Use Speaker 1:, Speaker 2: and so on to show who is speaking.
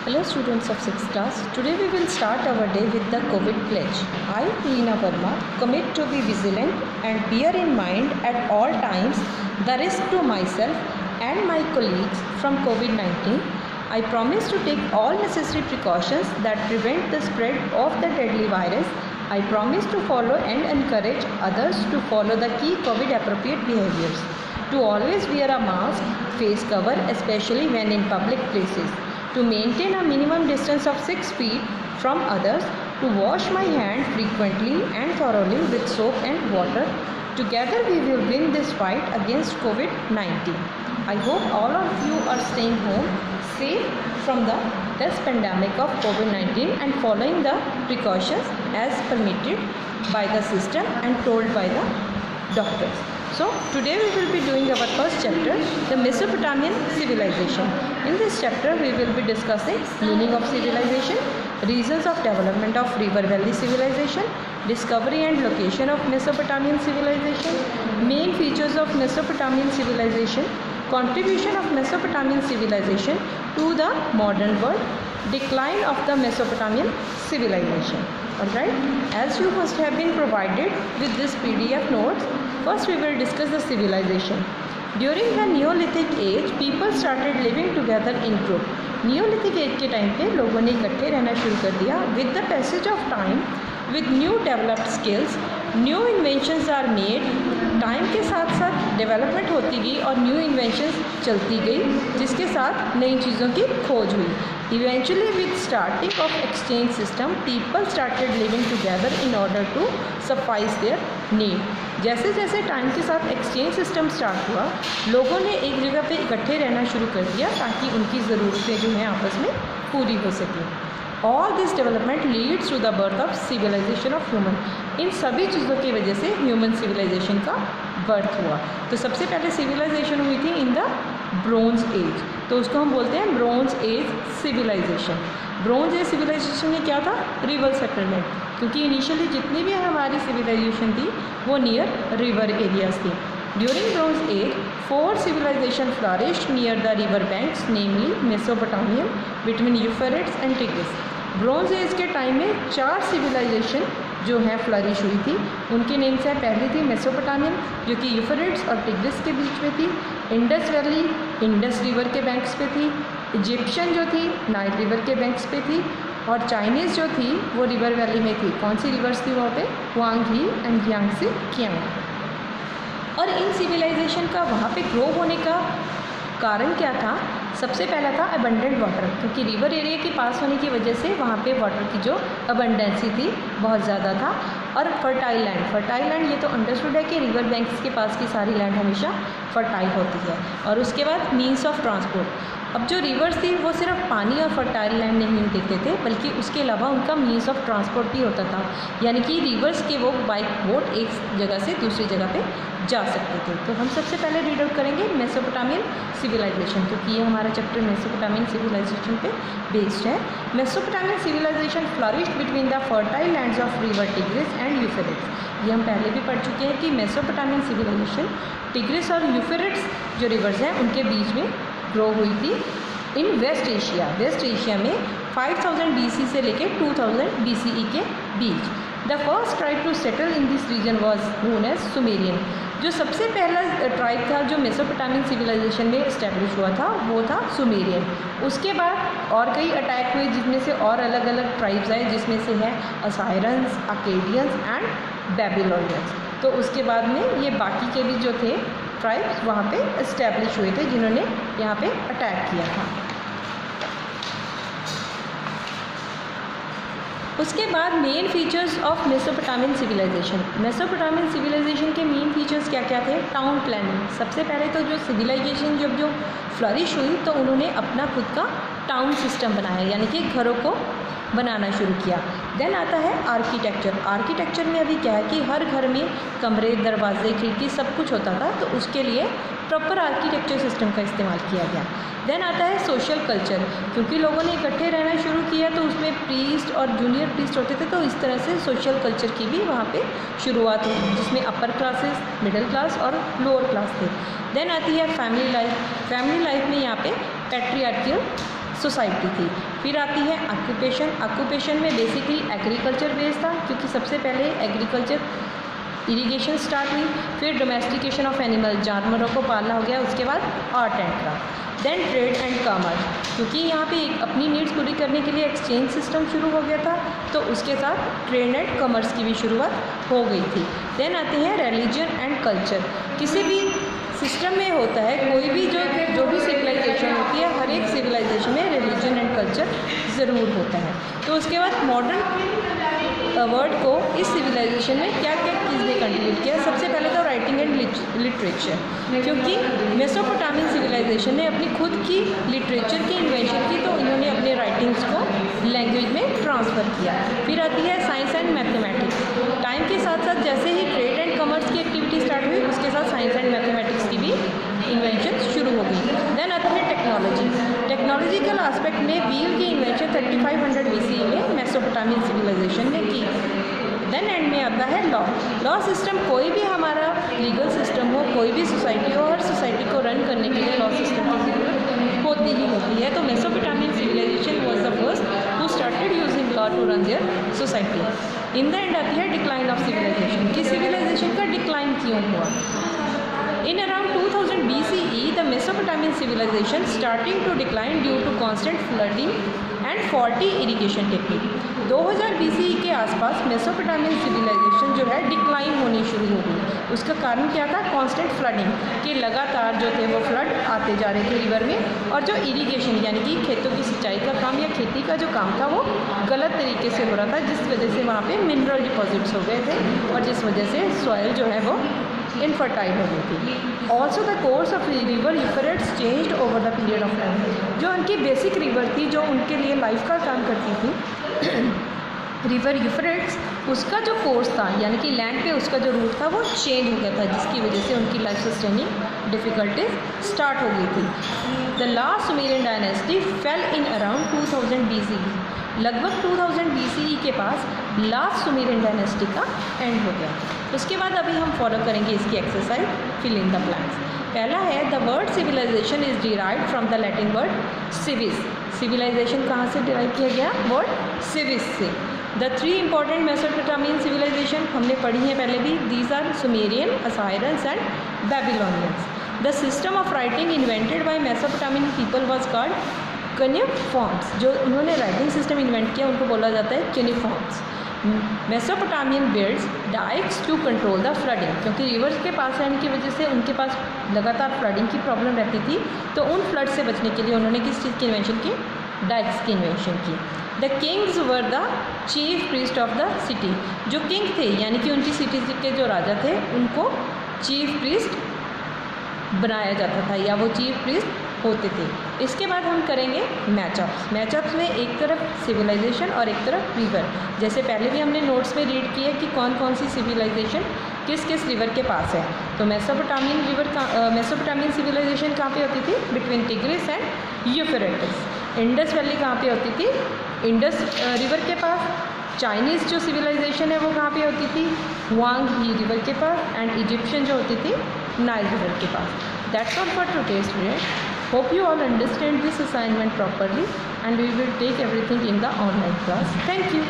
Speaker 1: Hello students of 6th class. Today we will start our day with the COVID pledge. I, Leena Verma, commit to be vigilant and bear in mind at all times the risk to myself and my colleagues from COVID-19. I promise to take all necessary precautions that prevent the spread of the deadly virus. I promise to follow and encourage others to follow the key COVID appropriate behaviors. To always wear a mask, face cover, especially when in public places. To maintain a minimum distance of 6 feet from others, to wash my hands frequently and thoroughly with soap and water. Together we will win this fight against COVID-19. I hope all of you are staying home safe from this pandemic of COVID-19 and following the precautions as permitted by the system and told by the doctors. So today we will be doing our first chapter, the Mesopotamian civilization. In this chapter we will be discussing meaning of civilization, reasons of development of river valley civilization, discovery and location of Mesopotamian civilization, main features of Mesopotamian civilization, contribution of Mesopotamian civilization to the modern world, decline of the Mesopotamian civilization. Alright, as you must have been provided with this PDF notes, first we will discuss the civilization. During the Neolithic age, people started living together in group. Neolithic age के time पे लोगों ने इकट्ठे रहना शुरू कर दिया. With the passage of time, with new developed skills, new inventions are made. Time के साथ साथ डेवलपमेंट होती गई और न्यू इन्वेंशंस चलती गई, जिसके साथ नई चीज़ों की खोज हुई. Eventually, with starting of exchange system, people started living together in order to suffice their need. जैसे जैसे टाइम के साथ एक्सचेंज सिस्टम स्टार्ट हुआ, लोगों ने एक जगह पे इकट्ठे रहना शुरू कर दिया ताकि उनकी ज़रूरतें जो हैं आपस में पूरी हो सकें. All this development leads to the birth of civilization of human. इन सभी चीज़ों की वजह से ह्यूमन सिविलाइजेशन का बर्थ हुआ. तो सबसे पहले सिविलाइजेशन हुई थी इन द ब्रोंज एज, तो उसको हम बोलते हैं bronze age civilisation. Bronze age civilisation में क्या था? रिवर सेटलमेंट, क्योंकि इनिशियली जितनी भी हमारी सिविलाइजेशन थी वो नियर रिवर एरियाज थी. During bronze as 4 civilization flourished near the river banks, namely Mesopotamian, between Euphrates and Tigris. Bronze as के टाइम में 4 सिविलाइजेशन जो है फ्लरिश हुई थी. उनके नेम्स है, पहली थी मेसोपोटामियन जो कि यूफ्रेट्स और टिग्रिस के बीच में थी. इंडस वैली इंडस रिवर के बैंक्स पे थी. इजिप्शियन जो थी नाइल रिवर के बैंक्स पे थी. और चाइनीज़ जो थी वो रिवर वैली में थी. कौन सी रिवर्स थी वहाँ पे? Huang He and Yangtze Kiang. और इन सिविलाइजेशन का वहाँ पे ग्रो होने का कारण क्या था? सबसे पहला था अबंडेंट वाटर, क्योंकि रिवर एरिया के पास होने की वजह से वहाँ पे वाटर की जो अबंडेंसी थी बहुत ज़्यादा था. और फर्टाइल लैंड ये तो अंडरस्टूड है कि रिवर बैंक्स के पास की सारी लैंड हमेशा फर्टाइल होती है. और उसके बाद मीन्स ऑफ ट्रांसपोर्ट. अब जो रिवर्स थी वो सिर्फ पानी और फर्टाइल लैंड नहीं देते थे, बल्कि उसके अलावा उनका मीन्स ऑफ ट्रांसपोर्ट भी होता था. यानी कि रिवर्स के वो बाइक बोट एक जगह से दूसरी जगह पे जा सकते थे. तो हम सबसे पहले रीड आउट करेंगे मेसोपोटामियन सिविलाइजेशन, क्योंकि ये हमारा चैप्टर मेसोपोटामियन सिविलाइजेशन पे बेस्ड है. Mesopotamian civilisation flourished between the fertile lands of river Tigris and Euphrates. ये हम पहले भी पढ़ चुके हैं कि मेसोपोटामियन सिविलाइजेशन टिग्रिस और यूफ्रेट्स जो रिवर्स हैं उनके बीच में ग्रो हुई थी इन वेस्ट एशिया में 5000 BC से लेके 2000 BCE के बीच. The first tribe to settle in this region was known as Sumerian. जो सबसे पहला ट्राइब था जो मेसोपोटामियन सिविलाइजेशन में इस्टेब्लिश हुआ था वो था सुमेरियन. उसके बाद और कई अटैक हुए जिसमें से और अलग अलग ट्राइब्स आए, जिसमें से है असायरन्स, अकेडियंस एंड बेबीलोनियंस. तो उसके बाद में ये बाकी के भी जो थे ट्राइब्स वहाँ पे इस्टेब्लिश हुए थे जिन्होंने यहाँ पे अटैक किया था. उसके बाद main features of Mesopotamian civilisation. Mesopotamian civilisation के मेन फीचर्स क्या क्या थे? Town planning. सबसे पहले तो जो सिविलाइजेशन जब जो फ्लरिश हुई तो उन्होंने अपना खुद का टाउन सिस्टम बनाया, यानी कि घरों को बनाना शुरू किया. देन आता है आर्किटेक्चर. आर्किटेक्चर में अभी क्या है कि हर घर में कमरे, दरवाजे, खिड़की सब कुछ होता था, तो उसके लिए प्रॉपर आर्किटेक्चर सिस्टम का इस्तेमाल किया गया. देन आता है सोशल कल्चर. क्योंकि लोगों ने इकट्ठे रहना शुरू किया तो उसमें प्रीस्ट और जूनियर प्रीस्ट होते थे, तो इस तरह से सोशल कल्चर की भी वहाँ पे शुरुआत हुई, जिसमें अपर क्लासेस, मिडिल क्लास और लोअर क्लास थे. देन आती है फैमिली लाइफ. फैमिली लाइफ में यहाँ पे पैट्रियार्कियल सोसाइटी थी। फिर आती है ऑक्यूपेशन में बेसिकली एग्रीकल्चर बेस्ड था, क्योंकि सबसे पहले एग्रीकल्चर इरिगेशन स्टार्ट हुई। फिर डोमेस्टिकेशन ऑफ एनिमल, जानवरों को पालना हो गया। उसके बाद art and craft, then trade and commerce, क्योंकि यहाँ पे अपनी नीड्स पूरी करने के लिए एक्सचेंज सिस्टम शुरू हो गया था, तो उसके साथ ट्रेड एंड कॉमर्स की भी शुरुआत हो गई थी। देन आते हैं रिलीजन एंड कल्चर। किसी भी सिस्टम में होता है, कोई भी जो भी सिविलाइजेशन होती है, हर एक सिविलाइजेशन में रिलीजन एंड कल्चर ज़रूर होता है। तो उसके बाद मॉडर्न वर्ड को इस सिविलाइजेशन में क्या क्या चीज़ ने कंट्रीब्यूट किया। सबसे पहले तो राइटिंग एंड लिटरेचर, क्योंकि मेसोपोटामियन सिविलाइजेशन ने अपनी खुद की लिटरेचर की इन्वेंशन की, तो इन्होंने अपने राइटिंग्स को लैंग्वेज में ट्रांसफ़र किया। फिर आती है साइंस एंड मैथमेटिक्स। टाइम के साथ साथ जैसे ही ट्रेड एंड कॉमर्स की एक्टिविटी स्टार्ट हुई, उसके साथ साइंस एंड मैथमेटिक्स की भी इन्वेंशन शुरू हो गई। देन आती है टेक्नोलॉजी। टेक्नोलॉजिकल एस्पेक्ट में व्हील की इन्वेंशन 3500 BCE में मेसोपोटामियन सिविलाइजेशन ने की। देन एंड में आता है लॉ सिस्टम। कोई भी हमारा लीगल सिस्टम हो, कोई भी सोसाइटी हो, हर सोसाइटी को रन करने के लिए लॉ सिस्टम की जरूरत होती ही होती है। तो Mesopotamian civilisation was the first who started using law to run their society. In the end आती है डिक्लाइन ऑफ सिविलाइजेशन, कि सिविलाइजेशन का डिक्लाइन क्यों हुआ। In around 2000 BCE, the Mesopotamian civilization starting to decline due to constant flooding and faulty irrigation technique. 2000 BCE के आसपास Mesopotamian civilisation जो है डिक्लाइन होनी शुरू हो गई। उसका कारण क्या था? कांस्टेंट फ्लडिंग, कि लगातार जो थे वो फ्लड आते जा रहे थे रिवर में, और जो इरिगेशन यानी कि खेतों की सिंचाई का काम या खेती का जो काम था वो गलत तरीके से हो रहा था, जिस वजह से वहाँ पे मिनरल डिपॉजिट्स हो गए थे और जिस वजह से सॉइल जो है वो इनफर्टाइल हो गई थी। Also the course of river Euphrates changed over the period of time. जो उनकी बेसिक रिवर थी, जो उनके लिए लाइफ का काम करती थी, रिवर यूफ्रेट्स, उसका जो कोर्स था यानी कि लैंड पे उसका जो रूट था वो चेंज हो गया था, जिसकी वजह से उनकी लाइफ सस्टेनिंग डिफ़िकल्टीज स्टार्ट हो गई थी। The last Sumerian dynasty fell in around 2000 BCE। लगभग 2000 BCE के पास लास्ट सुमेरियन डायनेस्टी का एंड हो गया। उसके बाद अभी हम फॉलो करेंगे इसकी exercise, fill in the blanks. पहला है the word civilization is derived from the Latin word civis. Civilization कहाँ से डिराइव किया गया? वर्ड सिविस से। द 3 इंपॉर्टेंट मेसोपोटामियन सिविलाइजेशन हमने पढ़ी हैं पहले भी। These are Sumerian, Assyrians and Babylonians. The system of writing invented by Mesopotamian people was called cuneiforms. जो उन्होंने राइटिंग सिस्टम इन्वेंट किया उनको बोला जाता है cuneiforms. Mesopotamian builds dykes to control the flooding, क्योंकि रिवर्स के पास रहने की वजह से उनके पास लगातार फ्लडिंग की प्रॉब्लम रहती थी, तो उन फ्लड से बचने के लिए उन्होंने किस चीज़ की इन्वेंशन की? डाइक्स की इन्वेंशन की। The Kings were the chief priest of the city. जो किंग थे यानी कि उनकी सिटी के जो राजा थे उनको चीफ प्रीस्ट बनाया जाता था, या वो चीफ प्रीस्ट होते थे। इसके बाद हम करेंगे मैचअप्स। मैचअप्स में एक तरफ सिविलाइजेशन और एक तरफ रिवर। जैसे पहले भी हमने नोट्स में रीड किया कि कौन कौन सी सिविलाइजेशन किस किस रिवर के पास है। तो मेसोपोटामियन सिविलाइजेशन कहाँ पे होती थी? Between tigris and Euphrates. Indus valley कहाँ पे होती थी? इंडस रिवर के पास। चाइनीज़ जो सिविलाइजेशन है वो कहाँ पे होती थी? हुआंग ही रिवर के पास। एंड इजिप्शियन जो होती थी नाइल रिवर के पास। That's all for today student. Hope you all understand this assignment properly and we will take everything in the online class. Thank you.